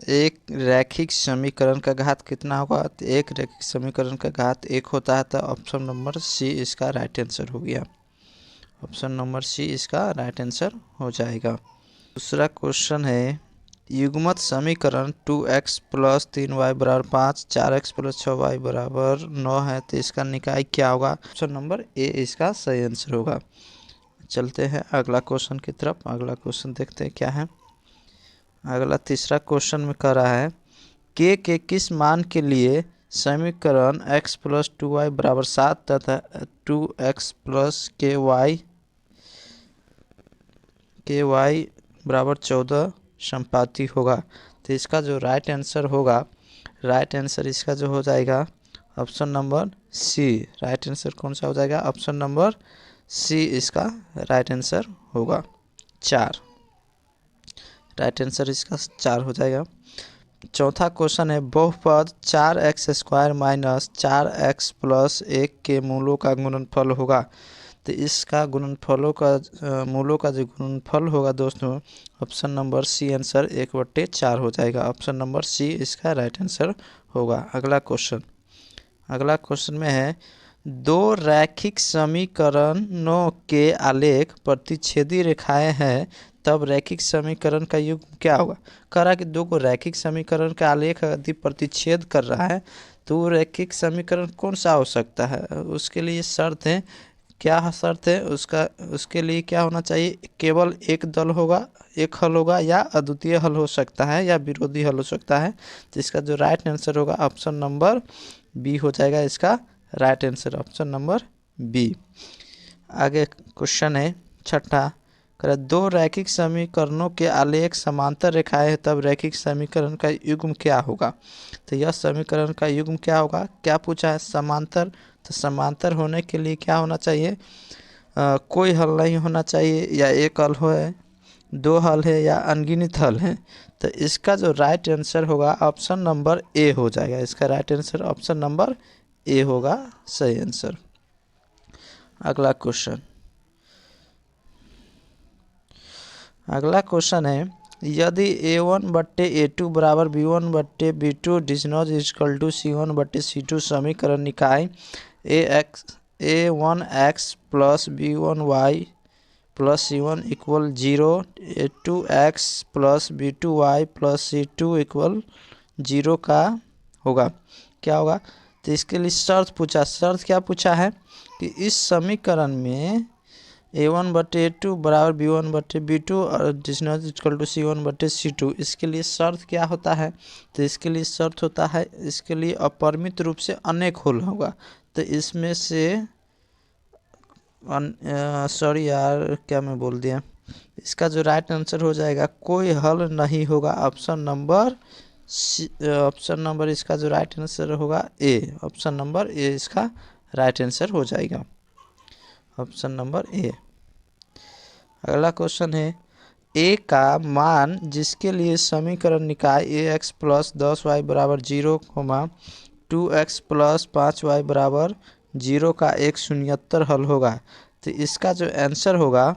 एक रैखिक समीकरण का घात कितना होगा? तो एक रैखिक समीकरण का घात 1 होता है, तो ऑप्शन नंबर सी इसका राइट आंसर हो गया। ऑप्शन नंबर सी इसका राइट आंसर हो जाएगा। दूसरा क्वेश्चन है, युग्मत समीकरण 2x प्लस 3y बराबर 5, 4x प्लस 6y बराबर 9 है, तो इसका निकाय क्या होगा? ऑप्शन नंबर ए इसका सही आंसर होगा। चलते हैं अगला क्वेश्चन की तरफ। अगला क्वेश्चन देखते हैं क्या है। अगला तीसरा क्वेश्चन में कह रहा है, के किस मान के लिए समीकरण x प्लस 2y बराबर 7 तथा 2x प्लस के वाई बराबर 14 संपाती होगा? तो इसका जो राइट आंसर होगा, राइट आंसर इसका जो हो जाएगा option number C. Right answer कौन सा हो जाएगा? ऑप्शन नंबर सी इसका राइट आंसर होगा। 4 राइट आंसर इसका 4 हो जाएगा। चौथा क्वेश्चन है, बहुपद 4x² माइनस 4x प्लस 1 के मूलों का गुणनफल होगा। तो इसका मूलों का जो गुणनफल होगा दोस्तों, ऑप्शन नंबर सी आंसर 1/4 हो जाएगा। ऑप्शन नंबर सी इसका राइट आंसर होगा। अगला क्वेश्चन में है, दो रैखिक समीकरणों के आलेख प्रतिच्छेदी रेखाएं हैं, तब रैखिक समीकरण का युग्म क्या होगा? कह रहा है कि दो को रैखिक समीकरण का आलेख यदि प्रतिच्छेद कर रहा है तो रैखिक समीकरण कौन सा हो सकता है? उसके लिए शर्त है, क्या शर्त है उसके लिए क्या होना चाहिए? केवल एक दल होगा, एक हल होगा, या अद्वितीय हल हो सकता है, या विरोधी हल हो सकता है। तो इसका जो राइट आंसर होगा ऑप्शन नंबर बी हो जाएगा इसका right answer. Option number B. आगे क्वेश्चन है छठा, कर दो रैखिक समीकरणों के आलेख समांतर रेखाएं हैं, तब रैखिक समीकरण का युग्म क्या होगा? तो यह समीकरण का युग्म क्या होगा? क्या पूछा है? समांतर। तो समांतर होने के लिए क्या होना चाहिए? कोई हल नहीं होना चाहिए, या एक हल है, दो हल है, या अनगिनत हल है। तो इसका जो राइट आंसर होगा ऑप्शन नंबर ए हो जाएगा। इसका right answer option number A होगा सही आंसर। अगला क्वेश्चन है, यदि a1/a2 बराबर b1/b2 डिस्नोज इजकल टू c1/c2 समीकरण निकाय a1x plus b1y plus c1 equal 0, a2x plus b2y plus c2 equal 0 का होगा, क्या होगा? तो इसके लिए शर्त क्या पूछा है कि इस समीकरण में a1/a2 बराबर b1/b2 और डिस्नोज इक्वल टू c1/c2, इसके लिए शर्त क्या होता है? तो इसके लिए शर्त होता है, इसके लिए अपरिमित रूप से अनेक हल होगा। तो इसमें से सॉरी यार, क्या मैं बोल दिया, इसका जो राइट आंसर हो जाएगा कोई हल नहीं होगा। ऑप्शन नंबर इसका जो राइट आंसर होगा ए। ऑप्शन नंबर ए इसका राइट आंसर हो जाएगा। Option number A. अगला क्वेश्चन है, ए का मान जिसके लिए समीकरण निकाय ax प्लस 10y बराबर 0, 2x प्लस 5y बराबर 0 का एक शून्यत्तर हल होगा। तो इसका जो आंसर होगा,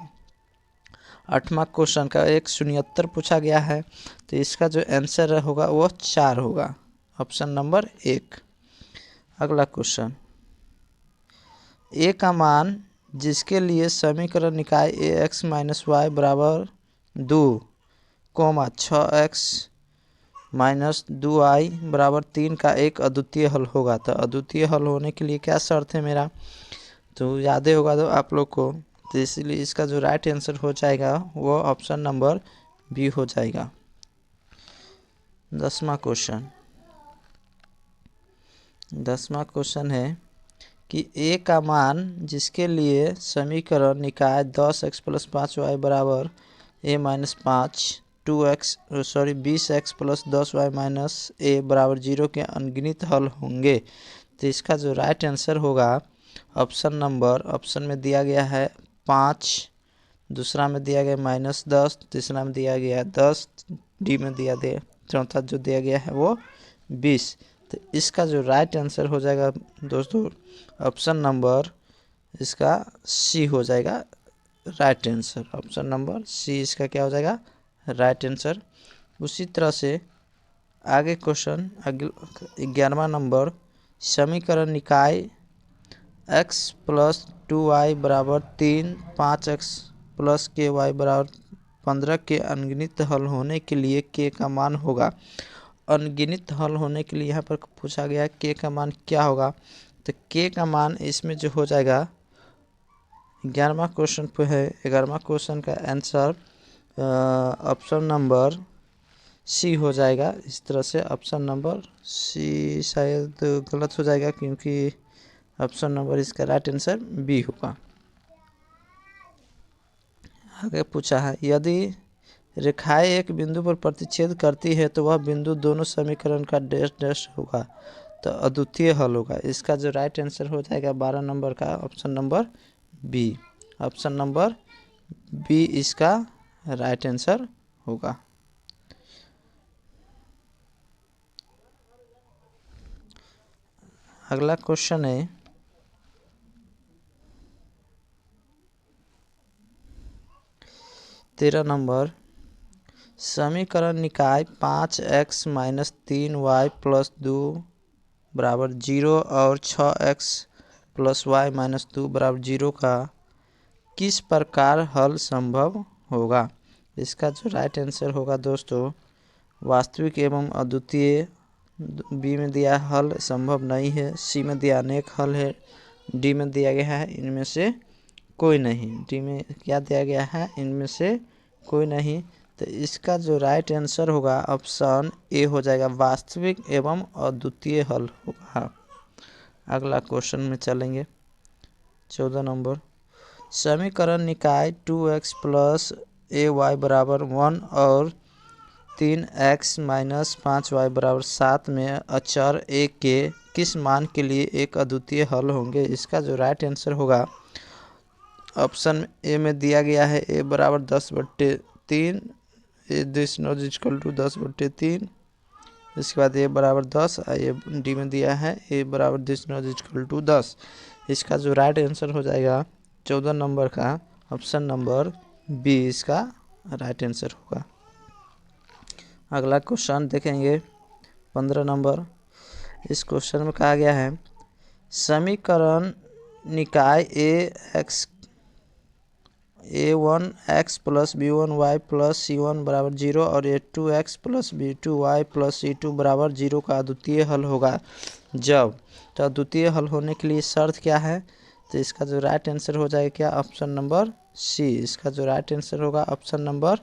8वां क्वेश्चन का एक शून्यत्तर पूछा गया है, तो इसका जो आंसर होगा वो 4 होगा। Option number 1। अगला क्वेश्चन, ए का मान जिसके लिए समीकरण निकाय ax माइनस वाई बराबर 2, 6x माइनस 2y बराबर 3 का एक अद्वितीय हल होगा। तो अद्वितीय हल होने के लिए क्या शर्त है मेरा? तो याद होगा तो आप लोग को, तो इसलिए इसका जो राइट आंसर हो जाएगा वो ऑप्शन नंबर बी हो जाएगा। 10वां क्वेश्चन है कि ए का मान जिसके लिए समीकरण निकाय 10x प्लस 5y बराबर a minus 5, 20x plus 10y minus a बराबर 0 के अनगिनत हल होंगे। तो इसका जो राइट आंसर होगा ऑप्शन में दिया गया है 5, दूसरा में दिया गया -10, तीसरा में दिया गया 10, डी में दिया गया, चौथा जो दिया गया है वो 20। तो इसका जो राइट आंसर हो जाएगा दोस्तों, ऑप्शन नंबर इसका सी हो जाएगा right answer. Option number C इसका क्या हो जाएगा? Right answer. उसी तरह से आगे क्वेश्चन 11वां नंबर, समीकरण निकाय x प्लस 2y बराबर 3, 5x प्लस के वाई बराबर 15 के अनगिनत हल होने के लिए k का मान होगा। अनगिनत हल होने के लिए यहाँ पर पूछा गया k का मान क्या होगा, तो k का मान इसमें जो हो जाएगा 11वां क्वेश्चन पे है। 11वां क्वेश्चन का आंसर ऑप्शन नंबर सी हो जाएगा। इस तरह से ऑप्शन नंबर सी शायद गलत हो जाएगा, क्योंकि ऑप्शन नंबर इसका राइट आंसर बी होगा। आगे पूछा है, यदि रेखाएं एक बिंदु पर प्रतिच्छेद करती है तो वह बिंदु दोनों समीकरण का डैश डैश होगा, तो अद्वितीय हल होगा। इसका जो राइट आंसर हो जाएगा 12 नंबर का option number B. Option number B इसका राइट आंसर होगा। अगला क्वेश्चन है 13 नंबर, समीकरण निकाय 5x माइनस 3y प्लस 2 बराबर 0 और 6x प्लस y माइनस 2 बराबर 0 का किस प्रकार हल संभव होगा। इसका जो राइट आंसर होगा दोस्तों, वास्तविक एवं अद्वितीय। बी में दिया हल संभव नहीं है, सी में दिया अनेक हल है, डी में दिया गया है इनमें से कोई नहीं। डी में क्या दिया गया है, इनमें से कोई नहीं। तो इसका जो राइट आंसर होगा ऑप्शन ए हो जाएगा, वास्तविक एवं अद्वितीय हल होगा। अगला क्वेश्चन में चलेंगे 14 नंबर, समीकरण निकाय 2x प्लस ए वाई बराबर 1 और 3x माइनस 5y बराबर 7 में अचर ए के किस मान के लिए एक अद्वितीय हल होंगे। इसका जो राइट आंसर होगा ऑप्शन ए में दिया गया है ए बराबर 10/3, ए दिस नॉट इक्वल टू 10/3। इसके बाद ए बराबर 10, ये डी में दिया है ए बराबर दिस नॉट इक्वल टू 10। इसका जो राइट आंसर हो जाएगा 14 नंबर का ऑप्शन नंबर बी इसका राइट आंसर होगा। अगला क्वेश्चन देखेंगे 15 नंबर। इस क्वेश्चन में कहा गया है, समीकरण निकाय a1x plus b1y plus c1 बराबर 0 और a2x plus b2y plus c2 बराबर 0 का अद्वितीय हल होगा जब। तो अद्वितीय हल होने के लिए शर्त क्या है, तो इसका जो राइट आंसर हो जाएगा क्या, ऑप्शन नंबर सी। इसका जो राइट आंसर होगा ऑप्शन नंबर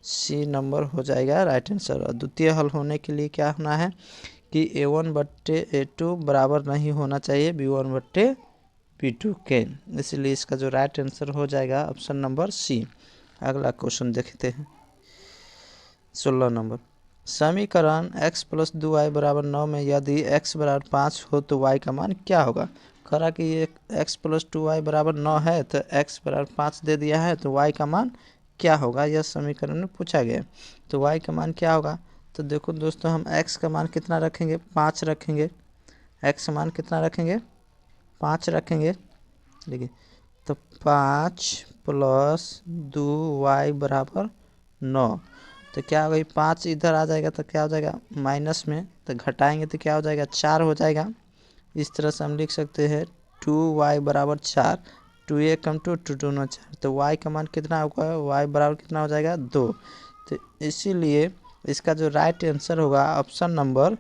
सी नंबर हो जाएगा राइट आंसर। अद्वितीय हल होने के लिए क्या होना है कि a1/a2 बराबर नहीं होना चाहिए b1/b2 के, इसलिए इसका जो राइट आंसर हो जाएगा ऑप्शन नंबर सी। अगला क्वेश्चन देखते हैं 16 नंबर, समीकरण x प्लस 2y बराबर 9 में यदि x बराबर 5 हो तो y का मान क्या होगा। करा कि ये x प्लस 2y बराबर 9 है तो x बराबर 5 दे दिया है, तो y का मान क्या होगा, यह समीकरण में पूछा गया। तो y का मान क्या होगा, तो देखो दोस्तों, हम x का मान कितना रखेंगे, 5 रखेंगे। x का मान कितना रखेंगे, 5 रखेंगे। देखिए, तो 5 प्लस 2y बराबर 9, तो क्या होगा, 5 इधर आ जाएगा तो क्या हो जाएगा माइनस में, तो घटाएंगे तो क्या हो जाएगा 4 हो जाएगा। इस तरह से हम लिख सकते हैं 2y बराबर 4, 2a कम 2 2 9 4, तो y का मान कितना होगा, y बराबर कितना हो जाएगा 2। तो इसीलिए इसका जो राइट आंसर होगा ऑप्शन नंबर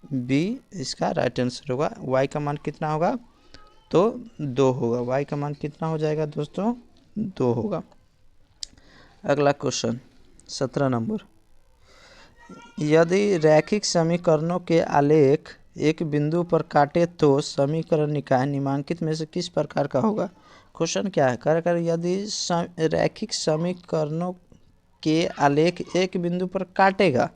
बी इसका राइट आंसर होगा। y का मान कितना होगा, तो 2 होगा। y का मान कितना हो जाएगा दोस्तों, 2 होगा। अगला क्वेश्चन 17 नंबर, यदि रैखिक समीकरणों के आलेख एक बिंदु पर काटे तो समीकरण निकाय निम्नलिखित में से किस प्रकार का होगा। क्वेश्चन क्या है, कर यदि रैखिक समीकरणों के आलेख एक बिंदु पर काटेगा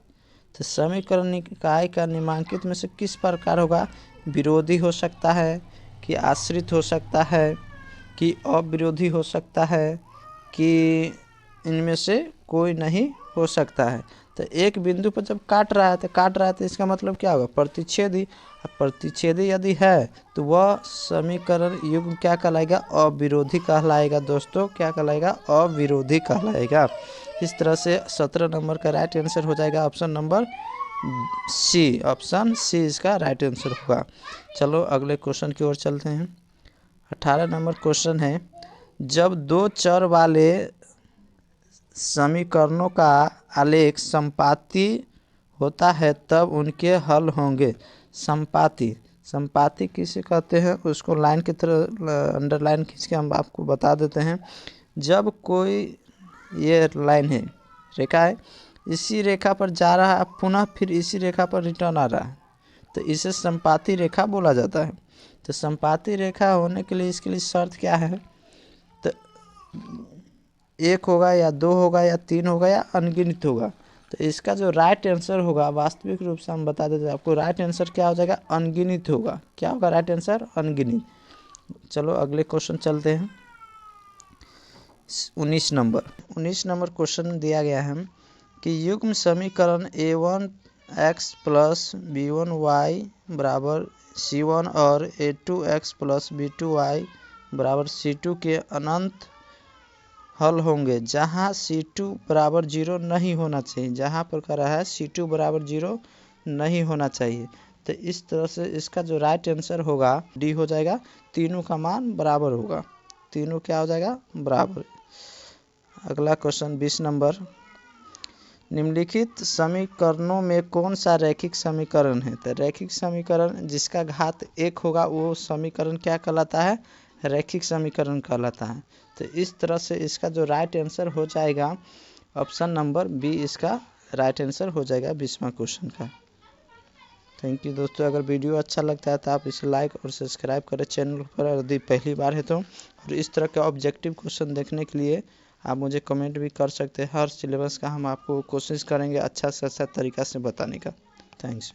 तो समीकरण निकाय का निम्नलिखित में से किस प्रकार होगा। विरोधी हो सकता है, कि आश्रित हो सकता है, कि अविरोधी हो सकता है, कि इनमें से कोई नहीं हो सकता है। तो एक बिंदु पर जब काट रहा है तो इसका मतलब क्या होगा, प्रतिच्छेदी। प्रतिच्छेदी यदि है तो वह समीकरण युग्म क्या कहलाएगा, अविरोधी कहलाएगा दोस्तों। क्या कहलाएगा, अविरोधी कहलाएगा। इस तरह से 17 नंबर का राइट आंसर हो जाएगा option number C, option C इसका राइट आंसर होगा। चलो अगले क्वेश्चन की ओर चलते हैं। 18 नंबर क्वेश्चन है, जब दो चर वाले समीकरणों का आलेख समपाती होता है तब उनके हल होंगे। समपाती, समपाती किसे कहते हैं उसको लाइन की तरह अंडरलाइन खींच के हम आपको बता देते हैं। जब कोई ये लाइन है, रेखा है, इसी रेखा पर जा रहा है, पुनः फिर इसी रेखा पर रिटर्न आ रहा है, तो इसे समपाती रेखा बोला जाता है। तो समपाती रेखा होने के लिए इसके लिए शर्त क्या है, तो एक होगा या दो होगा या तीन होगा या अनगिनत होगा। तो इसका जो राइट आंसर होगा, वास्तविक रूप से हम बता देते हैं आपको, राइट आंसर क्या हो जाएगा, अनगिनत होगा। क्या होगा राइट आंसर, अनगिनत। चलो अगले क्वेश्चन चलते हैं। 19 नंबर क्वेश्चन दिया गया है कि युग्म समीकरण a1x प्लस b1y बराबर c1 और a2x प्लस b2y बराबर c2 के अनंत हल होंगे जहां c2 बराबर 0 नहीं होना चाहिए। जहां पर कह रहा है c2 बराबर 0 नहीं होना चाहिए, तो इस तरह से इसका जो राइट आंसर होगा डी हो जाएगा, तीनों का मान बराबर होगा, तीनों क्या हो जाएगा, बराबर। अगला क्वेश्चन 20 नंबर, निम्नलिखित समीकरणों में कौन सा रैखिक समीकरण है। तो रैखिक समीकरण जिसका घात 1 होगा वो समीकरण क्या कहलाता है, रैखिक समीकरण कहलाता है। तो इस तरह से इसका जो राइट आंसर हो जाएगा, ऑप्शन नंबर बी इसका राइट आंसर हो जाएगा 20वां क्वेश्चन का। थैंक यू दोस्तों, अगर वीडियो अच्छा लगता है तो आप इसे लाइक और सब्सक्राइब करें चैनल पर यदि पहली बार है तो। और इस तरह के ऑब्जेक्टिव क्वेश्चन देखने के लिए आप मुझे कमेंट भी कर सकते हैं। हर सिलेबस का हम आपको कोशिश करेंगे अच्छा से अच्छा तरीक़ा से बताने का। थैंक्स।